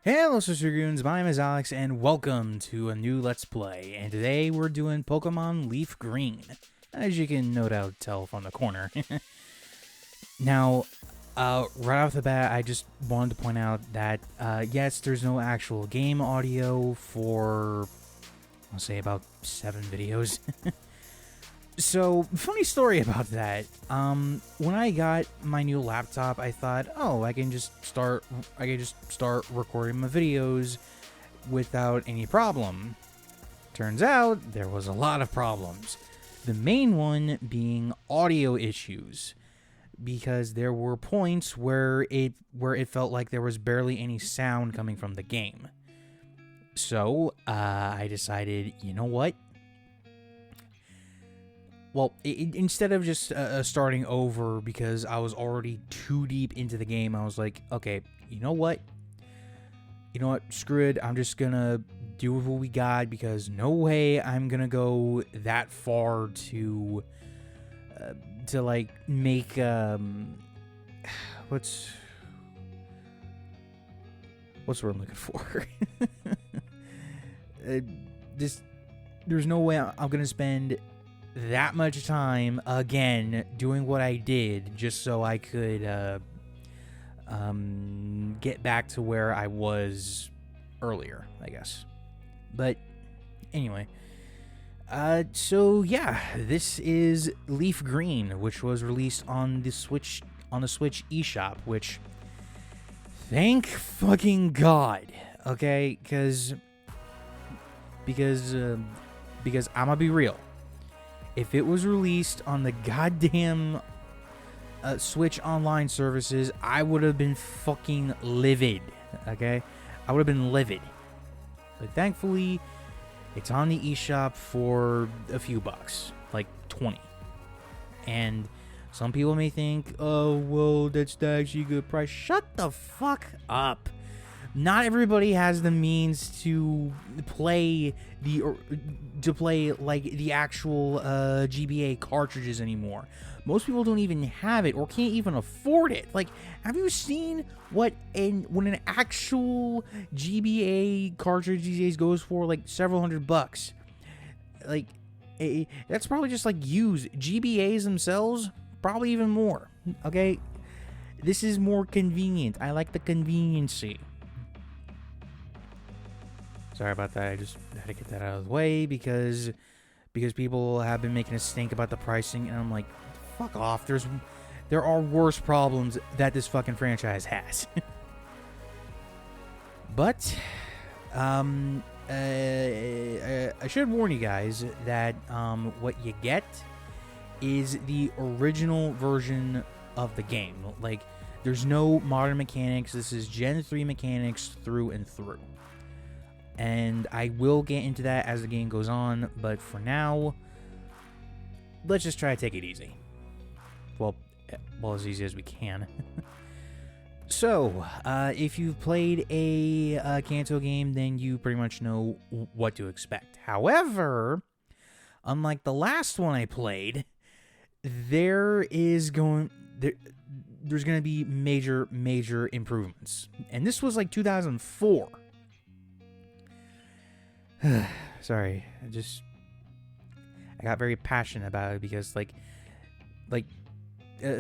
Hello, Sister Goons. My name is Alex, and welcome to a new Let's Play. And today we're doing Pokemon Leaf Green, as you can no doubt tell from the corner. Now, right off the bat, I just wanted to point out that, yes, there's no actual game audio for, I'll say, about 7 videos. So, funny story about that. When I got my new laptop, I thought, oh, I can just start recording my videos without any problem. Turns out there was a lot of problems. The main one being audio issues, because there were points where it felt like there was barely any sound coming from the game. So, I decided, you know what? Well, instead of just starting over because I was already too deep into the game, I was like, okay, you know what? Screw it. I'm just going to do what we got because no way I'm going to go that far to like, make, what's the word I'm looking for? There's no way I'm going to spend that much time again doing what I did just so I could get back to where I was earlier, I guess. But anyway, so yeah, this is Leaf Green, which was released on the Switch eShop, which thank fucking God, okay? Because I'm gonna be real. If it was released on the goddamn Switch online services, I would have been fucking livid, okay? I would have been livid. But thankfully, it's on the eShop for a few bucks, like 20. And some people may think, oh, well, that's actually a good price. Shut the fuck up. Not everybody has the means to play like the actual GBA cartridges anymore. Most people don't even have it or can't even afford it. Like, have you seen when an actual GBA cartridge these days goes for? Like several $100. Like, that's probably just like used. GBAs themselves, probably even more. Okay, this is more convenient. I like the conveniency. Sorry about that. I just had to get that out of the way because people have been making a stink about the pricing, and I'm like, fuck off. There are worse problems that this fucking franchise has. But I should warn you guys that what you get is the original version of the game. Like, there's no modern mechanics. This is Gen 3 mechanics through and through. And I will get into that as the game goes on, but for now, let's just try to take it easy. Well, as easy as we can. So, if you've played a Kanto game, then you pretty much know what to expect. However, unlike the last one I played, there's going to be major improvements. And this was like 2004. Sorry, I got very passionate about it because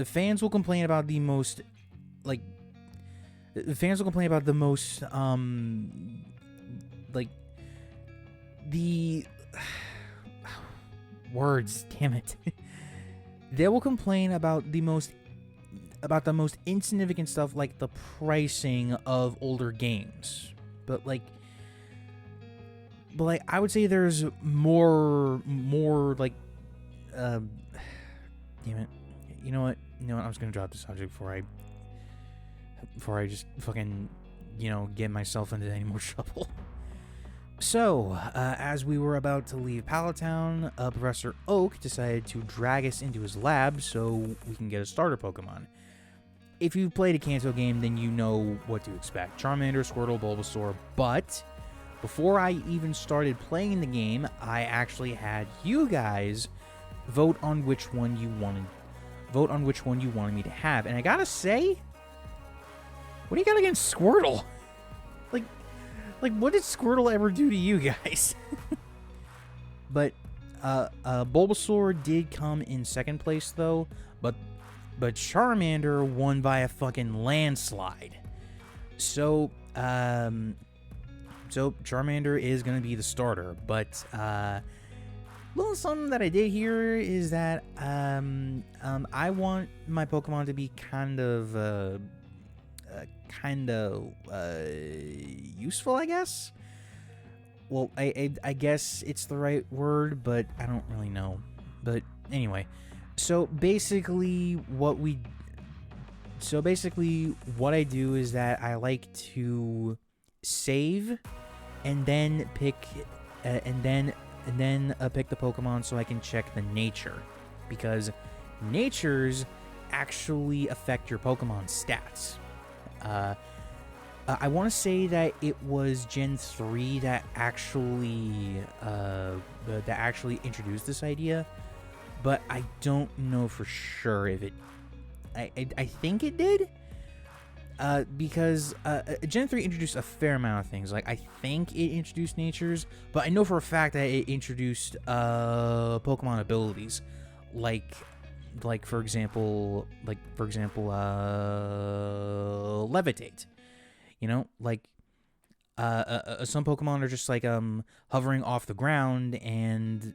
fans will complain about the most the words, damn it. They will complain about the most insignificant stuff, like the pricing of older games. But I would say there's more like, damn it. You know what? I'm just gonna drop the subject before I just fucking, get myself into any more trouble. So, as we were about to leave Pallet Town, Professor Oak decided to drag us into his lab so we can get a starter Pokemon. If you've played a Kanto game, then you know what to expect. Charmander, Squirtle, Bulbasaur, but before I even started playing the game, I actually had you guys vote on which one you wanted me to have. And I gotta say, what do you got against Squirtle? Like, Like, what did Squirtle ever do to you guys? But Bulbasaur did come in second place though, but Charmander won by a fucking landslide. So Charmander is gonna be the starter, but little something that I did here is that I want my Pokemon to be kind of useful, I guess. Well, I guess it's the right word, but I don't really know. But anyway, so basically what I do is that I like to save and then pick pick the Pokemon so I can check the nature, because natures actually affect your Pokemon stats. I want to say that it was Gen 3 that actually introduced this idea, but I don't know for sure if it. I think it did, because Gen 3 introduced a fair amount of things. Like, I think it introduced natures, but I know for a fact that it introduced Pokemon abilities, like for example, levitate. You know, like some Pokemon are just like hovering off the ground, and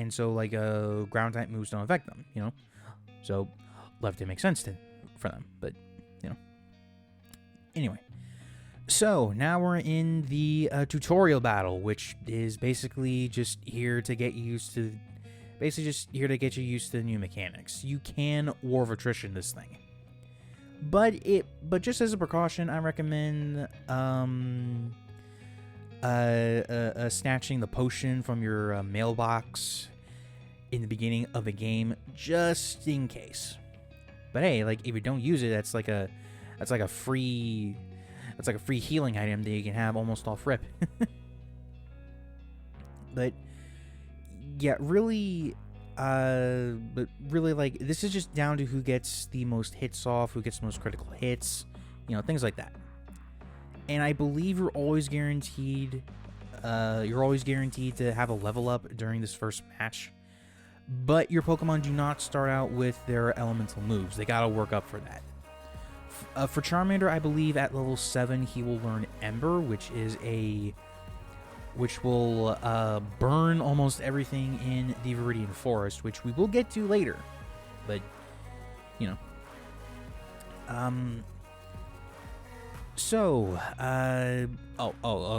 so like ground type moves don't affect them. You know, so levitate makes sense for them, but you know. Anyway, so now we're in the tutorial battle, which is basically just here to get you used to. Basically, just here to get you used to the new mechanics. You can War of Attrition this thing. But just as a precaution, I recommend snatching the potion from your mailbox in the beginning of the game, just in case. But hey, like, if you don't use it, that's like a free healing item that you can have almost off rip. But yeah, really. But really, like, this is just down to who gets the most hits off, who gets the most critical hits, you know, things like that. And I believe you're always guaranteed to have a level up during this first match. But your Pokemon do not start out with their elemental moves. They gotta work up for that. For Charmander, I believe at level 7 he will learn Ember, which will burn almost everything in the Viridian Forest, which we will get to later. But, you know.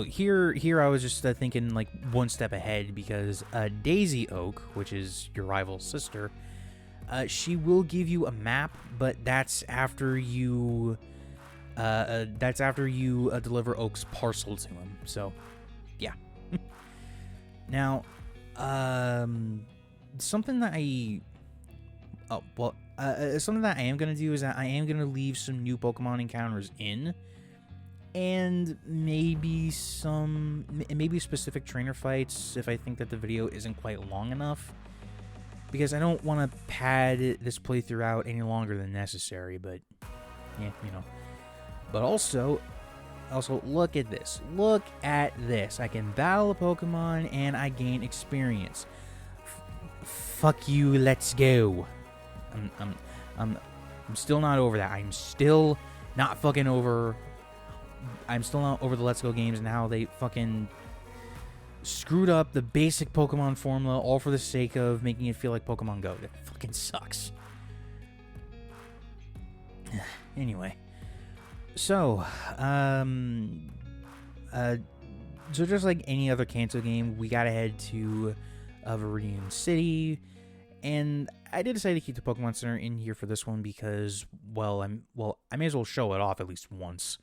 Here I was just thinking, like, one step ahead, because Daisy Oak, which is your rival's sister, she will give you a map, but that's after you deliver Oak's parcel to him. So, yeah. Now, something that I am gonna do is that I am gonna leave some new Pokemon encounters in, and maybe specific trainer fights if I think that the video isn't quite long enough, because I don't want to pad this playthrough out any longer than necessary. But yeah, you know. But also, look at this. Look at this. I can battle a Pokemon and I gain experience. Fuck you, let's go. I'm still not over that. I'm still not over the Let's Go games and how they fucking screwed up the basic Pokemon formula, all for the sake of making it feel like Pokemon Go. That fucking sucks. Anyway. So just like any other Kanto game, we gotta head to Viridian City, and I did decide to keep the Pokemon Center in here for this one because, I may as well show it off at least once.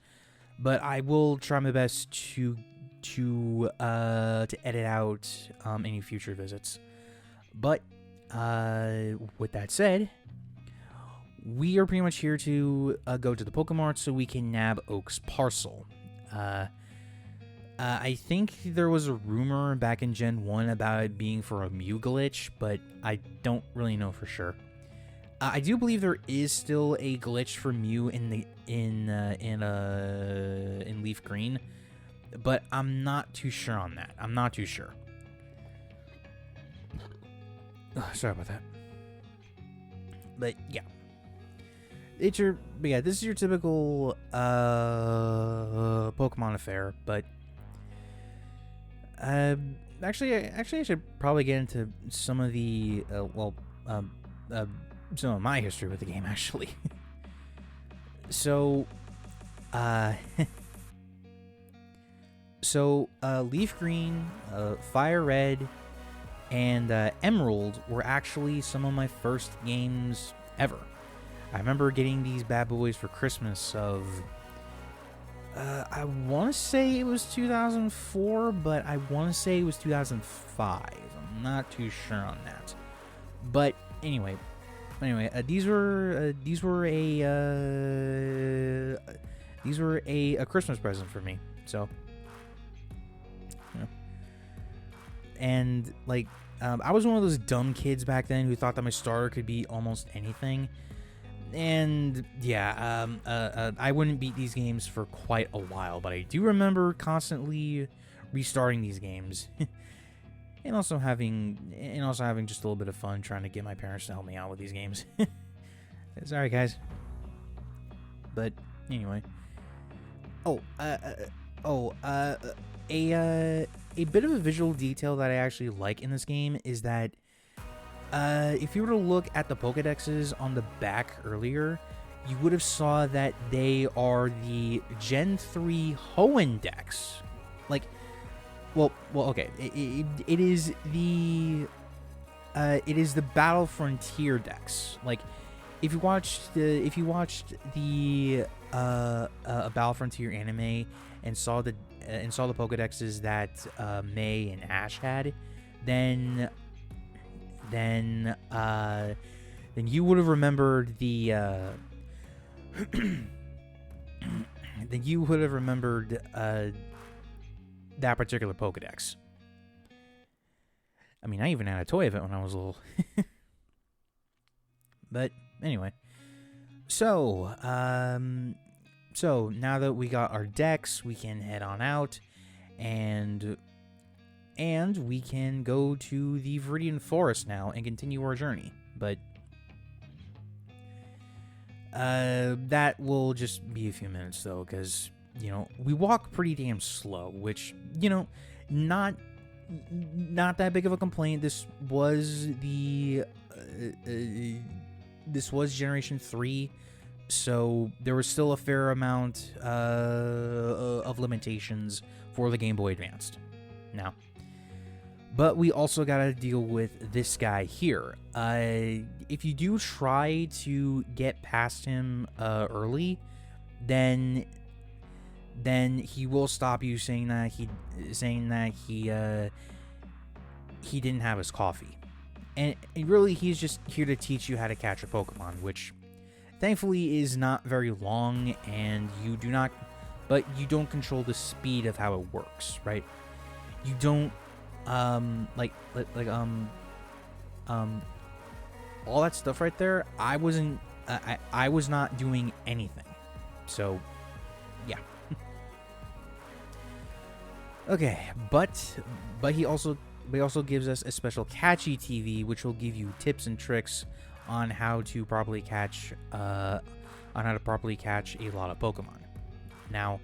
But I will try my best to edit out any future visits. But with that said, we are pretty much here to go to the Pokemart so we can nab Oak's parcel. I think there was a rumor back in Gen 1 about it being for a Mew glitch, but I don't really know for sure. I do believe there is still a glitch for Mew in LeafGreen, but I'm not too sure on that. I'm not too sure. Sorry about that. But yeah. This is your typical Pokemon affair, but actually I should probably get into some of the some of my history with the game actually. So LeafGreen, Fire Red, and Emerald were actually some of my first games ever. I remember getting these bad boys for Christmas of, I want to say it was 2004, but I want to say it was 2005. I'm not too sure on that. But anyway, these were a Christmas present for me. So, and like, I was one of those dumb kids back then who thought that my starter could be almost anything. And yeah, I wouldn't beat these games for quite a while, but I do remember constantly restarting these games, and also having just a little bit of fun trying to get my parents to help me out with these games. Sorry, guys. But anyway, a bit of a visual detail that I actually like in this game is that if you were to look at the Pokedexes on the back earlier, you would have saw that they are the Gen 3 Hoenn Dex. Like, well, okay. It is the Battle Frontier Dex. Like, if you watched the Battle Frontier anime and saw the Pokedexes that May and Ash had, then you would have remembered the that particular Pokedex. I mean, I even had a toy of it when I was little. But anyway, so now that we got our decks, we can head on out and we can go to the Viridian Forest now and continue our journey. But that will just be a few minutes, though, because, you know, we walk pretty damn slow, which, you know, not that big of a complaint. This was Generation 3, so there was still a fair amount of limitations for the Game Boy Advanced. Now, but we also got to deal with this guy here. If you do try to get past him early, then he will stop you, saying that he didn't have his coffee, and really he's just here to teach you how to catch a Pokemon, which thankfully is not very long, and you don't control the speed of how it works, right? You don't all that stuff right there. I was not doing anything, so yeah. Okay, but he also gives us a special catchy TV, which will give you tips and tricks on how to properly catch a lot of Pokemon. Now,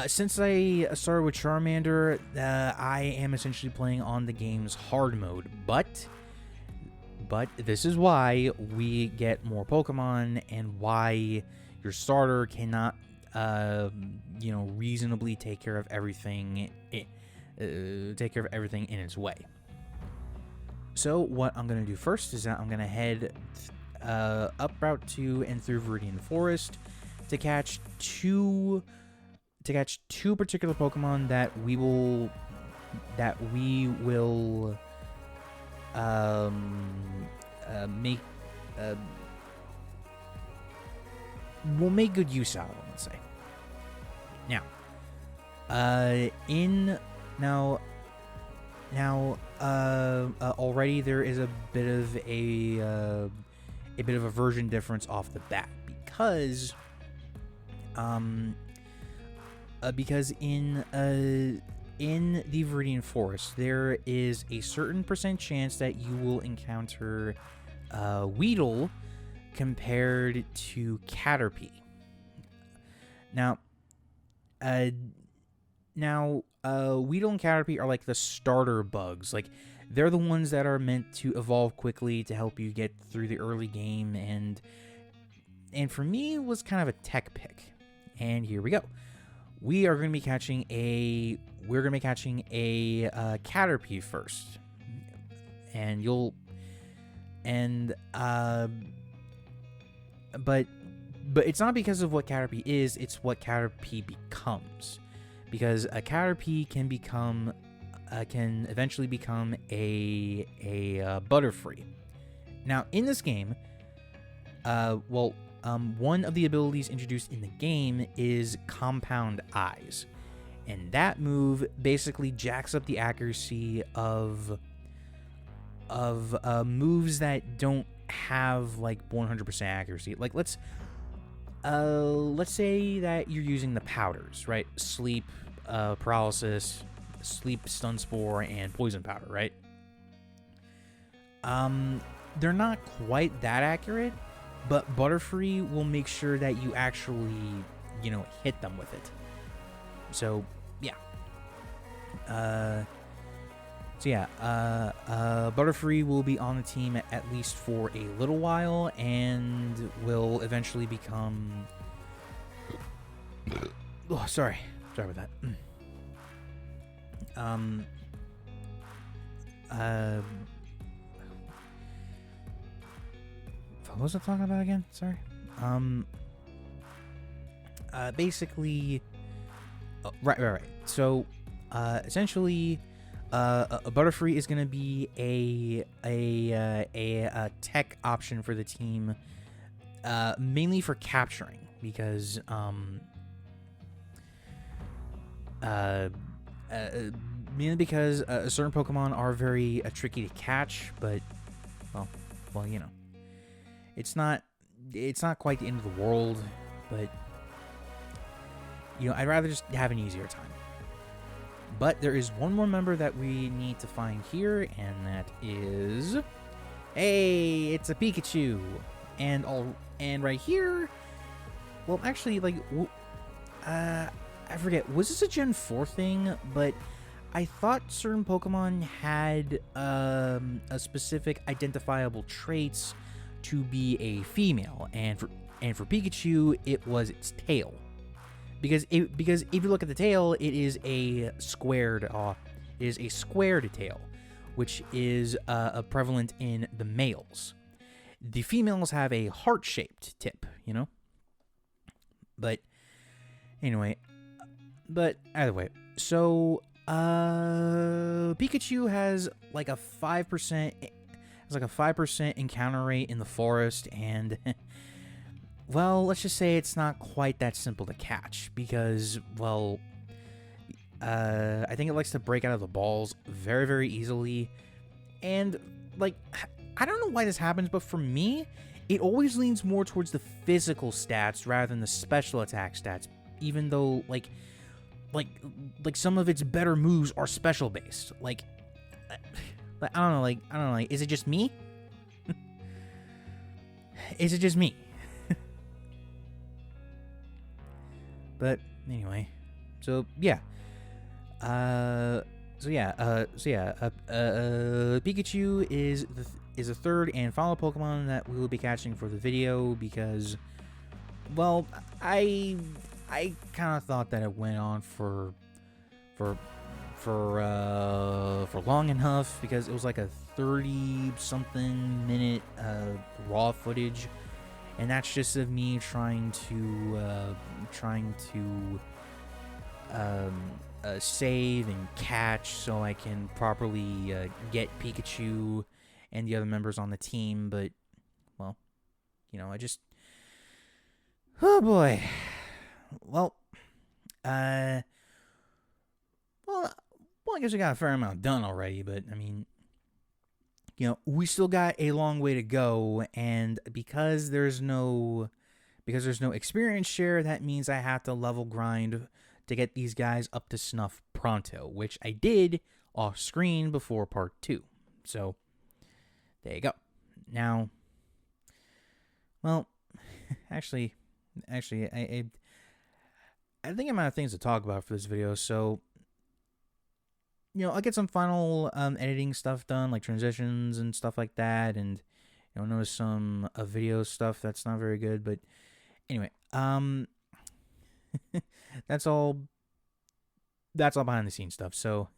since I started with Charmander, I am essentially playing on the game's hard mode, but this is why we get more Pokemon and why your starter cannot reasonably take care of everything in its way. So what I'm going to do first is that I'm going to head up Route 2 and through Viridian Forest to catch two particular Pokemon that we will make good use out of them, let's say. Now, already there is a bit of a version difference off the bat, because because in the Viridian Forest, there is a certain percent chance that you will encounter Weedle compared to Caterpie. Now, Weedle and Caterpie are like the starter bugs. Like, they're the ones that are meant to evolve quickly to help you get through the early game, and for me, it was kind of a tech pick. And here we go. We're gonna be catching a Caterpie first, and but it's not because of what Caterpie is; it's what Caterpie becomes. Because a Caterpie can eventually become a Butterfree. Now, in this game, one of the abilities introduced in the game is Compound Eyes, and that move basically jacks up the accuracy of moves that don't have like 100% accuracy. Like let's say that you're using the powders, right? Sleep, paralysis, sleep, stun spore, and poison powder, right? They're not quite that accurate, but Butterfree will make sure that you actually, hit them with it. So, yeah. Butterfree will be on the team at least for a little while, and will eventually become... Oh, sorry about that. What was I talking about again? Sorry. Basically, right. So, essentially, a Butterfree is going to be a tech option for the team, mainly for capturing, because mainly because certain Pokemon are very tricky to catch, but well, it's not quite the end of the world, but I'd rather just have an easier time. But there is one more member that we need to find here, and that is... Hey, it's a Pikachu! And right here... Well, actually, I forget, was this a Gen 4 thing? But I thought certain Pokemon had a specific identifiable traits to be a female, and for Pikachu, it was its tail. Because if you look at the tail, it is a squared tail, which is prevalent in the males. The females have a heart-shaped tip, But anyway, either way, so Pikachu has like a 5% encounter rate in the forest, and well, let's just say it's not quite that simple to catch, because, I think it likes to break out of the balls very, very easily. And, I don't know why this happens, but for me, it always leans more towards the physical stats rather than the special attack stats, even though, some of its better moves are special based. I don't know, is it just me? Is it just me? But anyway, Pikachu is the third and final Pokemon that we will be catching for the video, because, well, I kind of thought that it went on for long enough, because it was like a 30-something minute raw footage. And that's just of me trying to save and catch so I can properly get Pikachu and the other members on the team. But, well, oh boy. Well, I guess we got a fair amount done already, but I mean, we still got a long way to go, and because there's no experience share, that means I have to level grind to get these guys up to snuff pronto, which I did off screen before part 2. So, there you go. Now, well, actually, I think I'm out of things to talk about for this video, so, I'll get some final editing stuff done, like transitions and stuff like that, and, notice some video stuff that's not very good, but anyway, that's all behind the scenes stuff, so,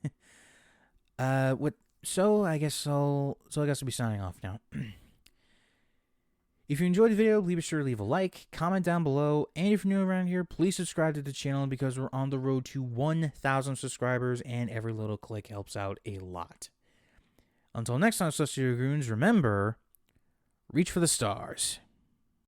I guess I'll be signing off now. If you enjoyed the video, be sure to leave a like, comment down below, and if you're new around here, please subscribe to the channel because we're on the road to 1,000 subscribers, and every little click helps out a lot. Until next time, LeafGreens, remember, reach for the stars.